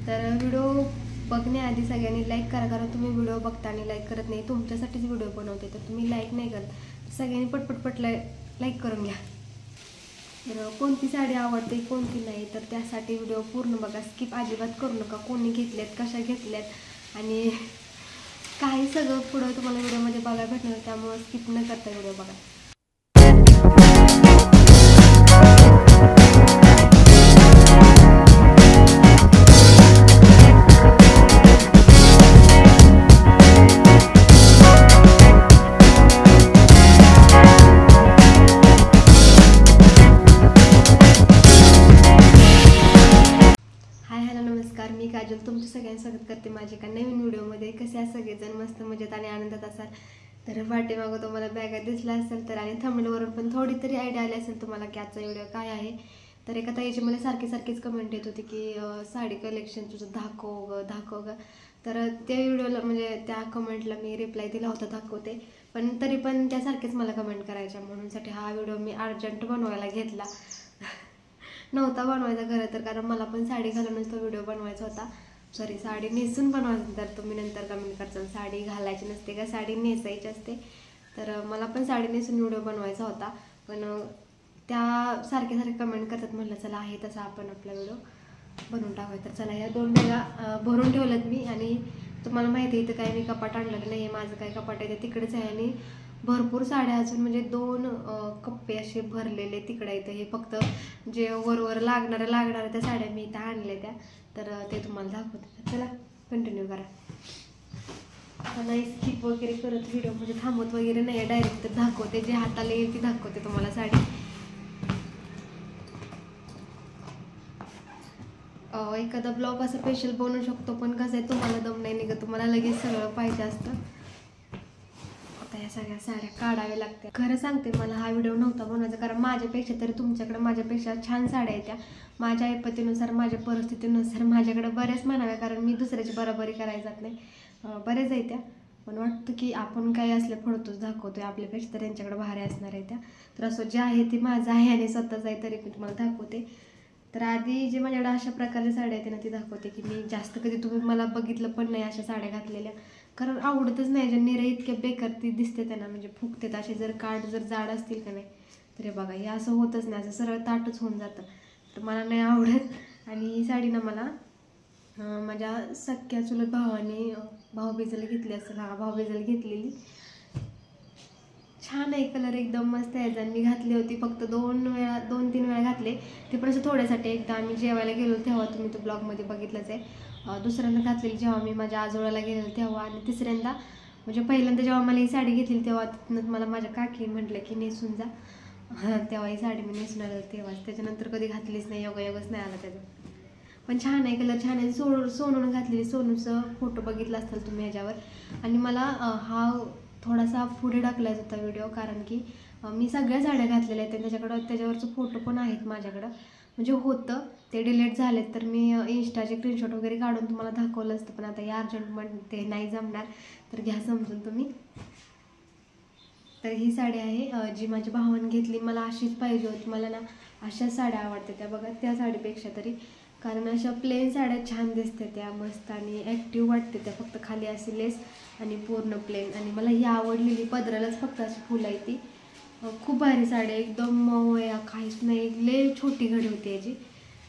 तर व्हिडिओ बघण्याआधी सगळ्यांनी लाईक करा, कारण तुम्ही व्हिडिओ बघताना लाईक करत नाही. तुमच्यासाठीच व्हिडिओ बनवते, तर तुम्ही लाईक नाही करत. सगळ्यांनी पटपट लाईक करून घ्या. तर कोणती साडी आवडते कोणती नाही तर त्यासाठी व्हिडिओ पूर्ण बघा, स्किप अजिबात करू नका. कोणी घेतल्यात, कशा घेतल्यात आणि काही सगळं पुढं तुम्हाला व्हिडिओमध्ये बघायला भेटणार, त्यामुळे स्किप न करता व्हिडिओ बघा. मी काजल तुमचं सगळ्यांचं स्वागत करते माझ्या एका नवीन व्हिडिओमध्ये. कसे आहे सगळेजण? मस्त मजेत आणि आनंदात असाल तर पाठीमागं तुम्हाला बॅगा दिसला असेल तर, आणि थंबनेलवरून पण थोडी तरी आयडिया आली असेल तुम्हाला की आजचा व्हिडिओ काय आहे. तर एका ताईची मला सारखीच कमेंट येत होती की साडी कलेक्शन तुझं दाखव ग. तर त्या व्हिडिओला म्हणजे त्या कमेंटला मी रिप्लाय दिला होता दाखवते, पण तरी पण त्यासारखेच मला कमेंट करायच्या, म्हणूनसाठी हा व्हिडिओ मी अर्जंट बनवायला घेतला. नव्हता बनवायचा खरं तर, कारण मला पण साडी घालूनच तो व्हिडिओ बनवायचा होता. सॉरी, साडी नेसून बनवायचं. तर तुम्ही नंतर कमेंट करताल साडी घालायची नसते का, साडी नेसायची असते. तर मला पण साडी नेसून व्हिडिओ बनवायचा होता, पण त्या सारखे कमेंट करतात, म्हटलं चला आहे तसा आपण आपला व्हिडिओ बनवून टाकूया. तर चला, या 2 बॅगा भरून ठेवल्यात मी. आणि तुम्हाला माहिती आहे इथं काय मी कपाट आणलेलं नाही आहे, माझं काय कपाट आहे ते तिकडेच आहे. आणि भरपूर साड्या अजून म्हणजे 2 कप्पे असे भरलेले तिकडे आहेत. हे फक्त जे वर लागणाऱ्या त्या साड्या मी इथं आणल्या त्या, तर ते तुम्हाला दाखवते. चला कंटिन्यू करा. नाही स्किप वगैरे करत व्हिडिओ म्हणजे थांबवत वगैरे नाही, डायरेक्ट दाखवते, जे हाताला येईल ती दाखवते तुम्हाला साडी. एखादा ब्लॉग असं स्पेशल बनवू शकतो, पण कसं आहे तुम्हाला दम नाही निघत, तुम्हाला लगेच सगळं पाहिजे असतं. आता या सगळ्या साड्या काढाव्या लागत्या. खरं सांगते, मला हा व्हिडिओ नव्हता बनवायचा, कारण माझ्यापेक्षा तरी तुमच्याकडे माझ्यापेक्षा छान साड्या आहेत. त्या माझ्या ऐपतीनुसार, माझ्या परिस्थितीनुसार माझ्याकडे बऱ्याच म्हणाव्या, कारण मी दुसऱ्याची बरोबरी करायला जात नाही. बऱ्याच आहेत त्या, पण वाटतं की आपण काही असल्या फोडतोच दाखवतोय, आपल्यापेक्षा तर त्यांच्याकडे भारी असणार आहे त्या. तर असं जे आहे ते माझं आहे आणि स्वतःच आहे, तरी मी तुम्हाला दाखवते. तर आधी जे माझ्याकडे अशा प्रकारच्या साड्या आहेत ना ती दाखवते, की मी जास्त कधी तुम्ही मला बघितलं पण नाही अशा साड्या घातलेल्या, कारण आवडतच नाही. ज्या निरे इतक्या बेकार ती दिसते त्यांना, म्हणजे फुगतेत असे. जर जर जाड असतील का नाही तर हे बघा, हे असं होतच नाही, असं सरळ ताटच होऊन जातं. तर मला नाही आवडत. आणि ही साडी ना मला माझ्या सख्या चुलत भावाने भाऊबीजेला घेतली असेल, भाऊबीजेला घेतलेली. छान आहे, कलर एकदम मस्त आहे. जर मी घातली होती फक्त 2-3 वेळा घातले, ते पण असं थोड्यासाठी. एकदा आम्ही जेवायला गेलो तेव्हा तुम्ही तो ब्लॉगमध्ये बघितलंच आहे. दुसऱ्यांदा घातलेली जेव्हा मी माझ्या आजोळाला गेलेलो तेव्हा, आणि तिसऱ्यांदा म्हणजे पहिल्यांदा जेव्हा मला ही साडी घेतली तेव्हा तिथनं मला माझ्या काकी म्हटलं की नेसून जा, तेव्हा ही साडी मी नेसून आलं तेव्हाच. त्याच्यानंतर कधी घातलीच नाही, योगायोगच नाही आला त्याचा. पण छान आहे, कलर छान आहे. सोनून घातलेली, सोनूचं फोटो बघितला असाल तुम्ही ह्याच्यावर. आणि मला हा थोडासा पुढे टाकलायचा होता व्हिडिओ, कारण की मी सगळ्या साड्या घातलेल्या आहेत त्याच्यावरचं फोटो पण आहेत माझ्याकडं. म्हणजे होतं ते डिलीट झालेत, तर मी इंस्टाचे स्क्रीनशॉट वगैरे काढून तुम्हाला दाखवलं असतं, पण आता या अर्जंटमध्ये ते नाही जमणार, तर घ्या समजून तुम्ही. तर ही साडी आहे जी माझ्या भावाने घेतली. मला अशीच पाहिजे होती, मला ना अशाच साड्या आवडते त्या बघा, त्या साडीपेक्षा तरी. कारण अशा प्लेन साड्या छान दिसते त्या, मस्त आणि ॲक्टिव्ह वाटते त्या. फक्त खाली अशी लेस आणि पूर्ण प्लेन. आणि मला ही आवडलेली, पदरालाच फक्त अशी फुलं आहे ती. खूप भारी साडी, एकदम मऊ आहे, काहीच नाही, लय छोटी घडी होती याची.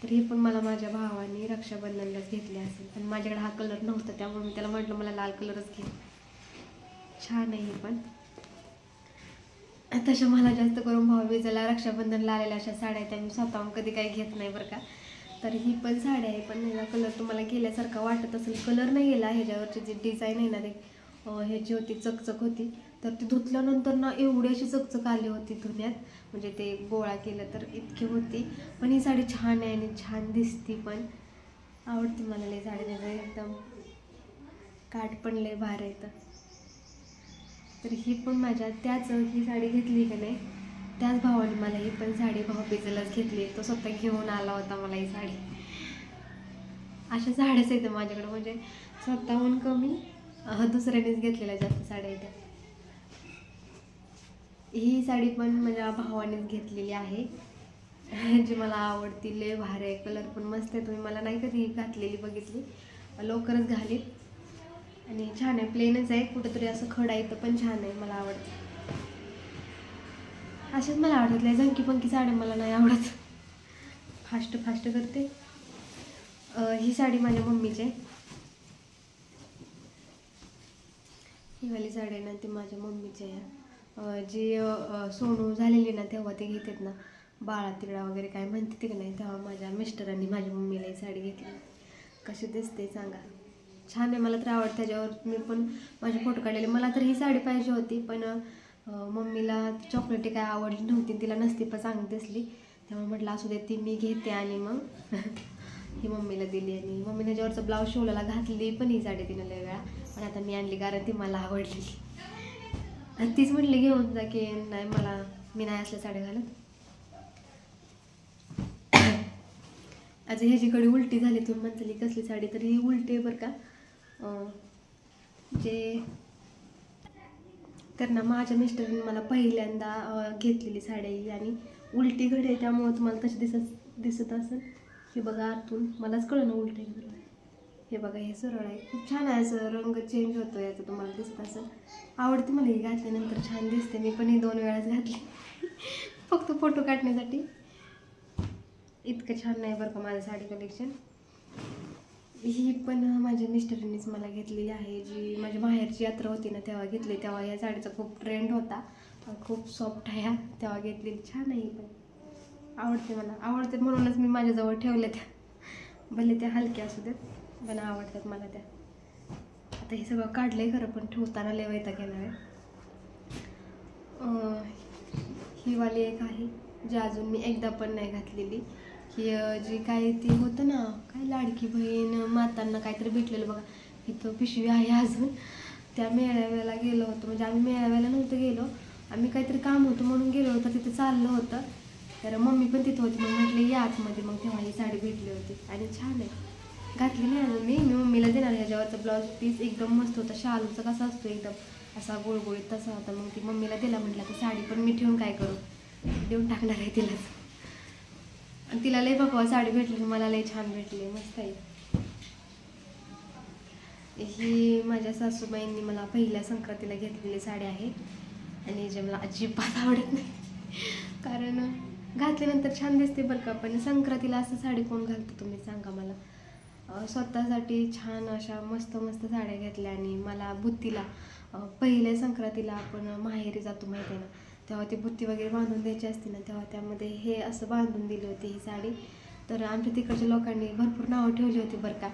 तर ही पण मला माझ्या भावाने रक्षाबंधनलाच घेतली असेल, आणि माझ्याकडे हा कलर नव्हता, त्यामुळे मी त्याला म्हटलं मला लाल कलरच घे. छान आहे ही पण. तशा मला जास्त करून भाऊबीजेला रक्षाबंधनला आलेल्या अशा साड्या आहेत, मी स्वतःहून कधी काही घेत नाही बरं का. तर ही पण साडी आहे, पण ह्याचा कलर तुम्हाला गेल्यासारखा वाटत असेल. कलर नाही गेला, ह्याच्यावरची जी डिझाईन आहे ना ते ह्याची होती, चकचक होती. तर ती धुतल्यानंतर ना एवढी अशी चकचक आली होती धुण्यात, म्हणजे ते गोळा केलं तर इतकी होती. पण ही साडी छान आहे आणि छान दिसती पण, आवडते मला लई साडी. त्याचं एकदम काठ पण लई भारी येतं. तर ही पण माझ्या ही साडी घेतली का नाही त्याच भावाने मला ही पण साडी भाऊबीजेलाच घेतली. तो स्वतः घेऊन आला होता मला ही साडी. अशा साड्याच येतं माझ्याकडे, म्हणजे स्वतःहून कमी दुसऱ्यानेच घेतलेल्या जास्त साड्या येत्या. ही साडी पण माझ्या भावानेच घेतलेली आहे. जी मला आवडती, लय भारी आहे, कलर पण मस्त आहे. तुम्ही मला नाही कधी घातलेली बघितली, लवकरच घालीन. आणि छान आहे, प्लेनच आहे, कुठंतरी असं खडा इथं पण छान आहे, मला आवडते. असेच मला आवडत नाही झंकी पंकी साड्या, मला नाही आवडत. फास्ट फास्ट करते. ही साडी माझ्या मम्मीची आहे. ही वाली साडी आहे ना, ती माझ्या मम्मीची आहे. जी सोनू झालेली ना तेव्हा ते घेतात ना, बाळा तिकडा वगैरे काय म्हणते ते का नाही, तेव्हा माझ्या मिस्टरांनी माझ्या मम्मीला ही साडी घेतली. कशी दिसते सांगा, छान आहे, मला तर आवडते. त्याच्यावर मी पण माझे फोटो काढलेले. मला तर ही साडी पाहिजे होती, पण मम्मीला चॉकलेटी काय आवडली नव्हती, तिला नसती पण चांगली दिसली, त्यामुळे म्हटलं असू दे, ती मी घेते. आणि मग ही मम्मीला दिली. आणि मम्मीने ज्यावरचं ब्लाऊज शिवलेला घातली पण ही साडी तिनं लय वेळा, पण आता मी आणली कारण ती मला आवडली. आणि तीच म्हटली घेऊन जा, की नाही मला, मी नाही असल्या साड्या घालत. आता ह्याची कडे उलटी झाली, तुम्ही म्हणताली कसली साडी, तर ही उलटी आहे बरं का. जे तर ना माझ्या मिस्टरने मला पहिल्यांदा घेतलेली साडी ही, आणि उलटी घडी आहे त्यामुळे तुम्हाला तशी दिसत असेल. हे बघा आतून, मलाच कळलं ना उलटी घडी. हे बघा, हे सरळ आहे, खूप छान आहे, असं रंग चेंज होतो याचा, तुम्हाला दिसत असेल. आवडते मला ही, घातल्यानंतर छान दिसते. मी पण ही 2 वेळाच घातली फक्त फोटो काढण्यासाठी. इतकं छान नाही बरं का माझं साडी कलेक्शन. ही पण माझ्या मिस्टरांनीच मला घेतलेली आहे. जी माझ्या माहेरची यात्रा होती ना तेव्हा घेतली, तेव्हा या साडीचा खूप ट्रेंड होता, खूप सॉफ्ट आहे, तेव्हा घेतलेली. छान आहे ही पण, आवडते, मला आवडते म्हणूनच मी माझ्याजवळ ठेवल्या त्या. भले त्या हलक्या असू देत, पण आवडतात मला त्या. आता हे सगळं काढलंय खरं, पण ठेवताना लय वैताग येणार आहे. ही वाली एक आहे जी अजून मी एकदा पण नाही घातलेली. ही जी काय ती होतं ना, काय लाडकी बहीण मातांना काहीतरी भेटलेलं बघा, इथं पिशवी आहे अजून. त्या मेळाव्याला गेलो होतो, म्हणजे आम्ही मेळाव्याला नव्हतं गेलो, आम्ही काहीतरी काम होतं म्हणून गेलो होतं, तिथं चाललं होतं. तर मम्मी पण तिथं होती, मग म्हटलं या आतमध्ये, मग तेव्हा ही साडी भेटली होती. आणि छान आहे, घातली नाही अजून मी मम्मीला देणार. ह्याच्यावरचा ब्लाऊज पीस एकदम मस्त होता, शालूचा कसा असतो एकदम असा गुळगुळीत, तसा होता. मग ती मम्मीला दिला, म्हटलं की साडी पण मी ठेवून काय करू, देऊन टाकणार आहे तिलाच. आणि तिला लय बघा साडी भेटली, मला लय छान भेटली, मस्त आहे. ही माझ्या सासूबाईंनी मला पहिल्या संक्रांतीला घेतलेली साडी आहे, आणि जे मला अजिबात आवडत नाही, कारण घातल्यानंतर छान दिसते बरं का, पण संक्रांतीला असं साडी कोण घालतं तुम्ही सांगा मला. स्वतःसाठी छान अशा मस्त मस्त साड्या घेतल्या. आणि मला बुत्तीला पहिल्या संक्रांतीला आपण माहेरी जातो माहिती आहे ना, तेव्हा ती बुत्ती वगैरे बांधून द्यायची असते ना, तेव्हा त्यामध्ये हे असं बांधून दिली होती ही साडी. तर आमच्या तिकडच्या लोकांनी भरपूर नावं ठेवली होती बरं का,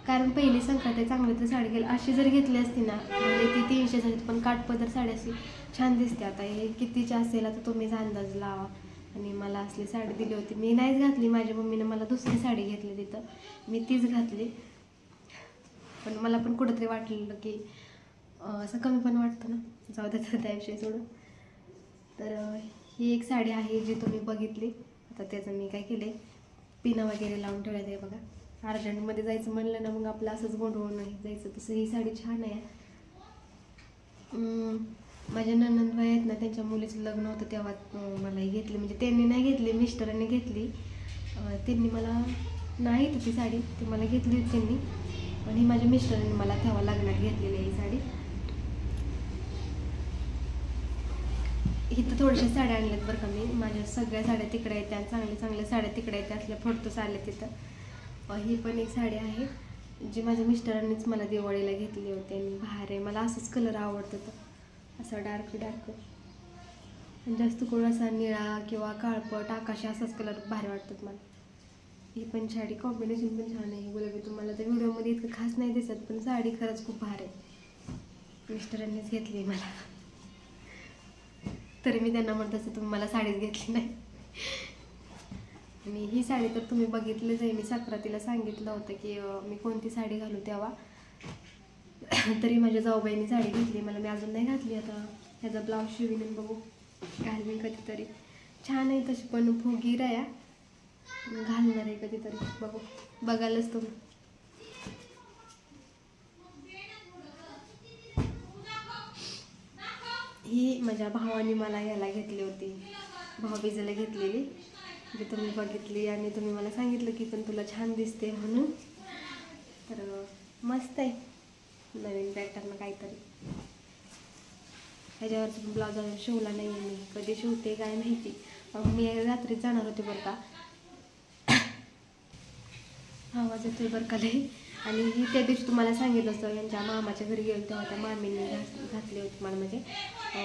कारण पहिली संक्रांत चांगली तर साडी गेली अशी जर घेतली असती ना, म्हणजे ती 300 झाली, पण काठपदर साडी अशी छान दिसते. आता हे कितीची असेल आता तुम्हीच अंदाज लावा. आणि मला असली साडी दिली होती, मी नाहीच घातली, माझ्या मम्मीने मला दुसरी साडी घेतली तिथं, मी तीच घातली. पण मला पण कुठंतरी वाटलेलं की असं कमी पण वाटतं ना, जाऊ द्या त्याविषयी सोडून. तर ही एक साडी आहे जी तुम्ही बघितली. आता त्याचं मी काय केलं, पिनं वगैरे लावून ठेवल्या ते बघा. अर्जंटमध्ये जायचं म्हणलं ना, मग आपलं असंच गोंधळून नाही जायचं, तसं ही साडी छान आहे. माझ्या नणंदबाई आहेत ना, त्यांच्या मुलीचं लग्न होतं तेव्हा मला ही घेतली, म्हणजे त्यांनी नाही घेतली, मिस्टरांनी घेतली. त्यांनी मला नाही तर ती साडी ती मला घेतली होती त्यांनी, पण ही माझ्या मिस्टरांनी मला तेव्हा लग्नात घेतलेली आहे ही साडी. इथं थोड्याशा साड्या आणल्यात बरं का मी, माझ्या सगळ्या साड्या तिकडे येत्या, चांगल्या चांगल्या साड्या तिकडे येत्या, असल्या फोटोस आले तिथं. ही पण एक साडी आहे जी माझ्या मिस्टरांनीच मला दिवाळीला घेतली होती, आणि बाहेर आहे, मला असंच कलर आवडतं, तर असा डार्क डार्क, जास्त करून असा निळा किंवा काळपट आकाशी असाच कलर भारी वाटतात मला. ही पण साडी कॉम्बिनेशन पण छान आहे, गुलाबी. तुम्हाला तर व्हिडिओमध्ये इतकं खास नाही दिसत, पण साडी खरंच खूप भारी आहे, मिस्टरांनीच घेतली मला. तरी मी त्यांना म्हणत असते तुम्ही मला साडीच घेतली नाही. आणि ही साडी तर तुम्ही बघितलीच आहे, मी संक्रांतीला सांगितलं होतं की मी कोणती साडी घालू तेव्हा. तरी माझ्या जाऊबाईंनी साडी घेतली मला, मी अजून नाही घातली. आता ह्याचा ब्लाऊज शिवीन बघू, घालवी कधीतरी. छान आहे तशी, पण फुगीर आहे, घालणार आहे कधीतरी, बघू, बघायलाच तुम्ही. ही माझ्या भावाने मला याला घेतली होती, भाऊबीजेला घेतलेली. जे तुम्ही बघितली आणि तुम्ही मला सांगितलं की पण तुला छान दिसते म्हणून. तर मस्त आहे नवीन पॅटर्न काहीतरी. ह्याच्यावरचा पण ब्लाऊज अजून शिवला नाही आहे मी, कधी शिवते काय माहिती. मी रात्री जाणार होते बरं का. आवाज येतोय बरं का लई. आणि ही त्या दिवशी तुम्हाला सांगितलं असतं यांच्या मामाच्या घरी गेलो तेव्हा त्या मामींनी घातली होती मला, म्हणजे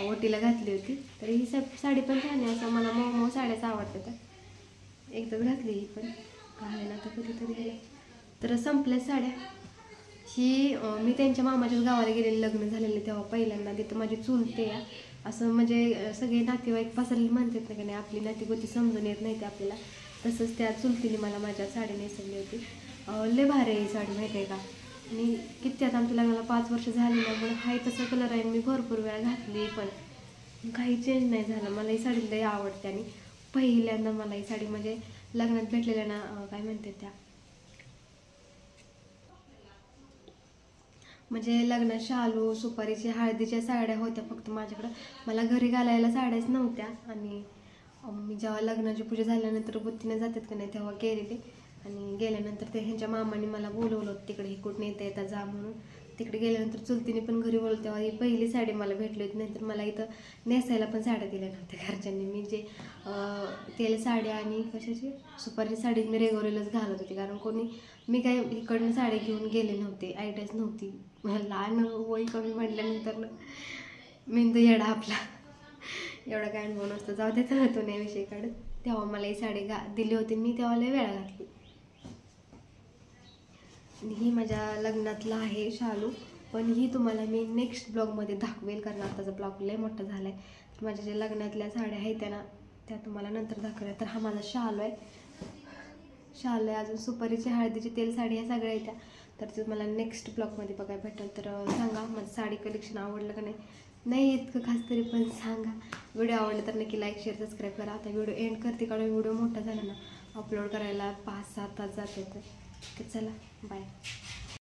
ओटीला घातली होती. तर ही साडी पण छान आहे, असं मला मऊ साड्याच आवडतं. तर एकदाच घातली ही पण, घालेन आता कधीतरी गेलं. तर संपल्या साड्या. ही मी त्यांच्या मामाच्याच गावाला गेलेले, लग्न झालेले तेव्हा पहिल्यांदा. तिथं माझी चुलते असं, म्हणजे सगळे नातेवाईक पसरले म्हणतात ना की नाही, आपली नातीगोती समजून येत नाही ते आपल्याला. तसंच त्या चुलतीने मला माझ्या साडी नेसवली होती. लय भारी आहे ही साडी, माहिती आहे का. आणि किती आता आमच्या लग्नाला 5 वर्ष झाली ना, पण हाय तसं कलर आहे. मी भरपूर वेळा घातली पण काही चेंज नाही झालं. मला ही साडी लय आवडते. आणि पहिल्यांदा मला ही साडी म्हणजे लग्नात भेटलेल्या ना, काय म्हणते त्या, म्हणजे लग्नात शालू सुपारीची हळदीच्या साड्या होत्या फक्त माझ्याकडं. मला घरी घालायला साड्याच नव्हत्या. आणि मी जेव्हा लग्नाची पूजा झाल्यानंतर बुत्तीने जातात का नाही तेव्हा गेलेले. आणि गेल्यानंतर ते ह्यांच्या मामाने मला बोलवलं होतं तिकडे, ही कुठं येता येता जा म्हणून. तिकडे गेल्यानंतर चुलतीने पण घरी बोलवलं तेव्हा ही पहिली साडी मला भेटली होती. नाहीतर मला इथं नेसायला पण साड्या दिल्या नव्हत्या घरच्यांनी. मी जे तेल साड्या आणि कशाची सुपारीची साडी मी रेगोरीलाच घालत होती, कारण मी काय इकडनं साडी घेऊन गेले नव्हते, आयडियाच नव्हती. लहान वय कमी म्हटल्यानंतर मेंदू येडा आपला, एवढा काय अनुभव नसतो. जाऊ देत तो नाही विषय काढत. तेव्हा मला ही साडी दिली होती मी, तेव्हा लय वेळा घातली. आणि ही माझ्या लग्नातला आहे शालू, पण ही तुम्हाला मी नेक्स्ट ब्लॉगमध्ये दाखवेल, कारण आताचा ब्लॉग लय मोठा झाला आहे. तर माझ्या ज्या लग्नातल्या साड्या आहेत त्या तुम्हाला नंतर दाखवल्या. तर हा माझा शालू आहे. अजून सुपारीची हळदीची तेल साडी ह्या सगळ्या येत्या. तर ते मला नेक्स्ट ब्लॉगमध्ये बघायला भेटेल. तर सांगा माझं साडी कलेक्शन आवडलं का नाही इतकं खास तरी पण सांगा. व्हिडिओ आवडला तर नक्की लाईक शेअर सबस्क्राईब करा. आता व्हिडिओ एंड करते, कारण व्हिडिओ मोठा झाला ना, अपलोड करायला 5-7 तास जाते. तर चला बाय.